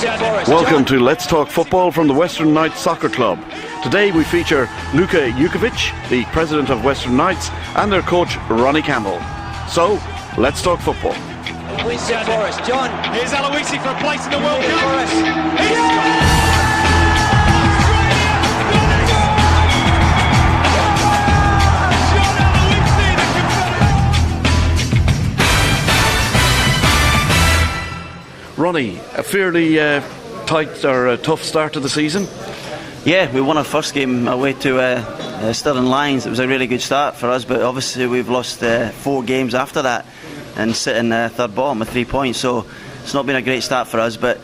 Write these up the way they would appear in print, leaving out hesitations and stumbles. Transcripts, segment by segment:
Welcome to Let's Talk Football from the Western Knights Soccer Club. Today we feature Luka Jukovic, the president of Western Knights, and their coach Ronnie Campbell. So, let's talk football. Winston for us, John. Here's Aloisi for a place in the World Cup. For us. Ronnie, a fairly tight or a tough start to the season? Yeah, we won our first game away to Stirling Lions. It was a really good start for us, but obviously we've lost 4 games after that and sitting third bottom with 3 points, so it's not been a great start for us, but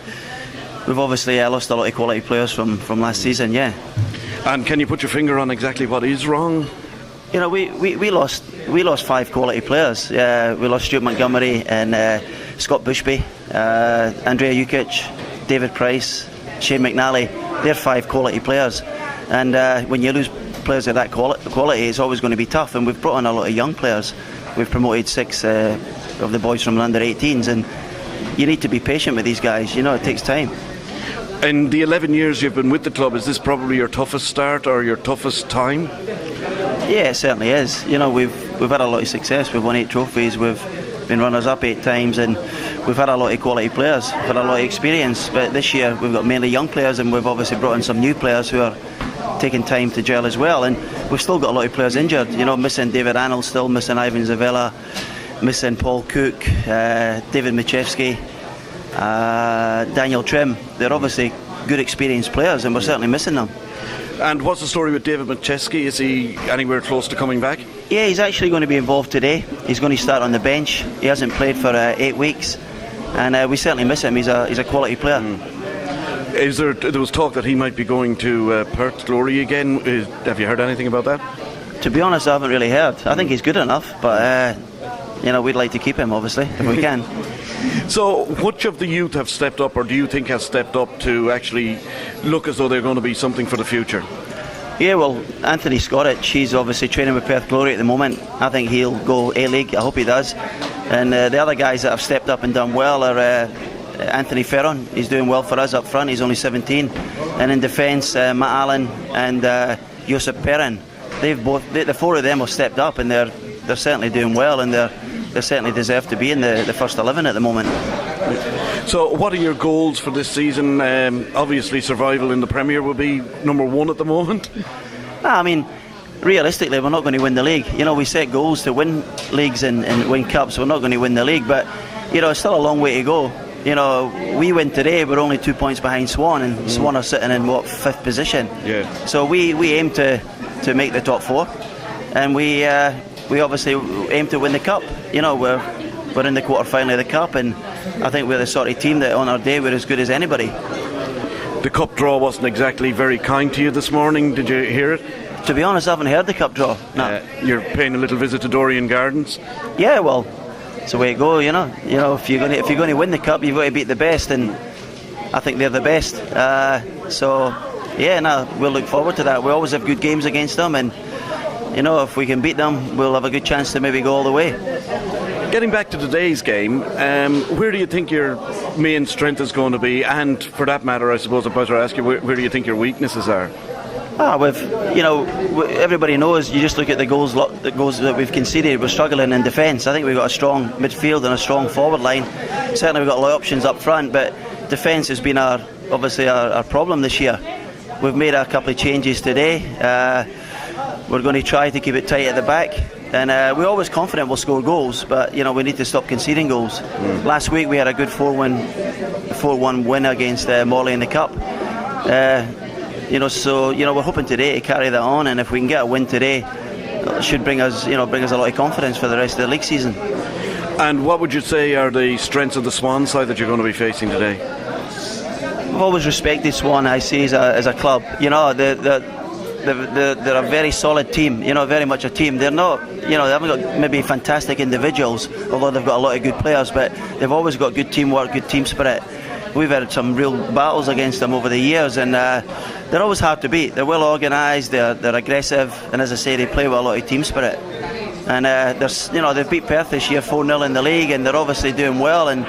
we've obviously lost a lot of quality players from last season, yeah. And can you put your finger on exactly what is wrong? You know, we lost 5 quality players. We lost Stuart Montgomery and Scott Bushby, Andrea Jukic, David Price, Shane McNally. They're 5 quality players, and when you lose players of that quality, it's always going to be tough. And we've brought in a lot of young players. We've promoted 6 of the boys from the under 18s, and you need to be patient with these guys. You know, it takes time. In the 11 years you've been with the club, is this probably your toughest start or your toughest time? Yeah, it certainly is. You know, we've had a lot of success. We've won 8 trophies. We've been runners-up 8 times, and we've had a lot of quality players. We've had a lot of experience. But this year we've got mainly young players, and we've obviously brought in some new players who are taking time to gel as well. And we've still got a lot of players injured. You know, missing David Arnold, still missing Ivan Zavella, missing Paul Cook, David Machewski, Daniel Trim. They're obviously good experienced players, and we're certainly missing them. And what's the story with David Machewski? Is he anywhere close to coming back? Yeah, he's actually going to be involved today. He's going to start on the bench. He hasn't played for 8 weeks, and we certainly miss him. He's a quality player. There was talk that he might be going to Perth Glory again. Have you heard anything about that? To be honest, I haven't really heard. I think he's good enough, but you know, we'd like to keep him, obviously, if we can. So, which of the youth have stepped up, or do you think has stepped up to actually look as though they're going to be something for the future? Yeah, well, Anthony Scorich, he's obviously training with Perth Glory at the moment. I think he'll go A-League. I hope he does. And the other guys that have stepped up and done well are Anthony Ferron. He's doing well for us up front. He's only 17. And in defence, Matt Allen and Josep Perrin. The 4 of them have stepped up, and they're certainly doing well, and they certainly deserve to be in the first 11 at the moment. So what are your goals for this season? Obviously survival in the Premier will be number 1 at the moment. I mean, realistically, we're not going to win the league. You know, we set goals to win leagues and win cups. We're not going to win the league, but you know, it's still a long way to go. You know, we win today, we're only 2 points behind Swan, and Swan are sitting in 5th position. Yeah. So we aim to make the top 4, and we obviously aim to win the cup. You know, we're in the quarter-final of the cup, and I think we're the sort of team that on our day we're as good as anybody. The cup draw wasn't exactly very kind to you this morning. Did you hear it? To be honest, I haven't heard the cup draw. No. You're paying a little visit to Dorian Gardens. Yeah, well, it's the way it goes. You know, if you're going to win the cup, you've got to beat the best, and I think they're the best. So yeah, no, we'll look forward to that. We always have good games against them, and you know, if we can beat them, we'll have a good chance to maybe go all the way. Getting back to today's game, where do you think your main strength is going to be? And for that matter, I suppose I better ask you, where do you think your weaknesses are? Everybody knows. You just look at the goals that we've conceded. We're struggling in defence. I think we've got a strong midfield and a strong forward line. Certainly we've got a lot of options up front, but defence has been obviously our problem this year. We've made a couple of changes today. We're going to try to keep it tight at the back, and we're always confident we'll score goals, but you know, we need to stop conceding goals. Last week we had a good 4-1 win against Morley in the cup. So we're hoping today to carry that on, and if we can get a win today, it should bring us a lot of confidence for the rest of the league season. And what would you say are the strengths of the Swan side that you're going to be facing today? I've always respected Swan, I see, as a club. You know, they're a very solid team, you know, very much a team. They're not, you know, they haven't got maybe fantastic individuals, although they've got a lot of good players, but they've always got good teamwork, good team spirit. We've had some real battles against them over the years, and they're always hard to beat. They're well organised, they're aggressive, and as I say, they play with a lot of team spirit. And they've beat Perth this year 4-0 in the league, and they're obviously doing well, and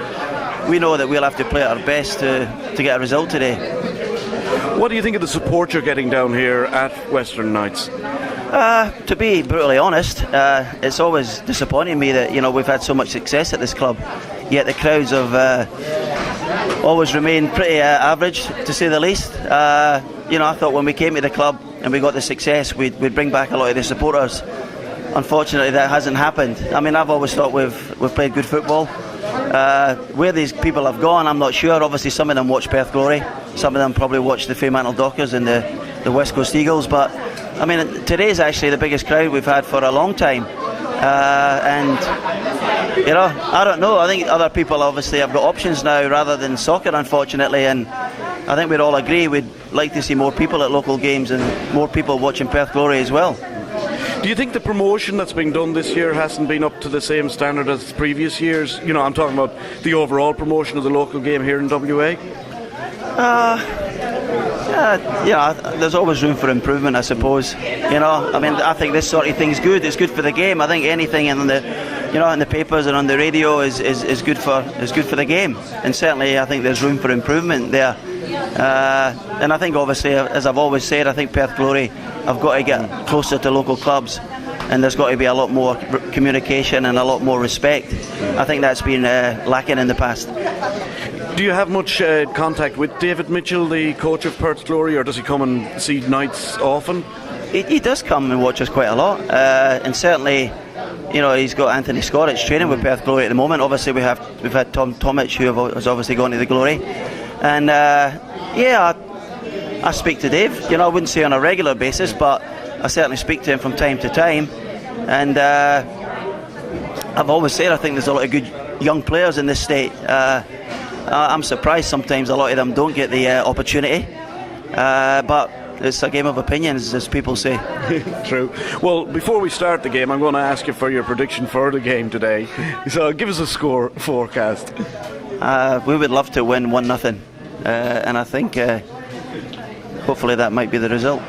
we know that we'll have to play our best to get a result today. What do you think of the support you're getting down here at Western Knights? To be brutally honest, it's always disappointing me that we've had so much success at this club, yet the crowds have always remained pretty average, to say the least. I thought when we came to the club and we got the success, we'd bring back a lot of the supporters. Unfortunately, that hasn't happened. I mean, I've always thought we've played good football. Where these people have gone, I'm not sure. Obviously, some of them watch Perth Glory, some of them probably watch the Fremantle Dockers and the West Coast Eagles, but I mean, today's actually the biggest crowd we've had for a long time, and I don't know. I think other people obviously have got options now rather than soccer, unfortunately, and I think we'd all agree we'd like to see more people at local games and more people watching Perth Glory as well. Do you think the promotion that's being done this year hasn't been up to the same standard as previous years? I'm talking about the overall promotion of the local game here in WA. There's always room for improvement, I suppose. I think this sort of thing's good. It's good for the game. I think anything in the papers and on the radio is good for the game. And certainly, I think there's room for improvement there. And I think, obviously, as I've always said, I think Perth Glory have got to get closer to local clubs, and there's got to be a lot more communication and a lot more respect. I think that's been lacking in the past. Do you have much contact with David Mitchell, the coach of Perth Glory, or does he come and see Knights often? He does come and watch us quite a lot, and certainly, he's got Anthony Scorich training with Perth Glory at the moment. Obviously, we've had Tom Tomic, who has obviously gone to the Glory, and I speak to Dave. I wouldn't say on a regular basis, but I certainly speak to him from time to time, and I've always said I think there's a lot of good young players in this state. I'm surprised sometimes a lot of them don't get the opportunity, but it's a game of opinions, as people say. True. Well, before we start the game, I'm going to ask you for your prediction for the game today. So give us a score forecast. We would love to win 1-0, and I think hopefully that might be the result.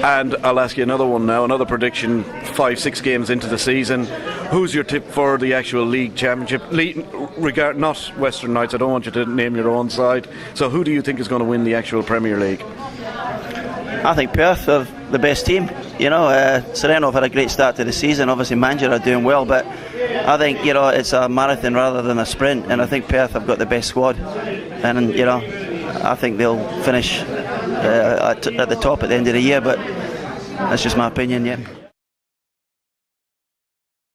And I'll ask you another one now, another prediction 5-6 games into the season. Who's your tip for the actual league championship? Not Western Knights, I don't want you to name your own side. So who do you think is going to win the actual Premier League? I think Perth are the best team. Sereno have had a great start to the season. Obviously Manager are doing well, but I think it's a marathon rather than a sprint, and I think Perth have got the best squad, and I think they'll finish at the top at the end of the year, but that's just my opinion.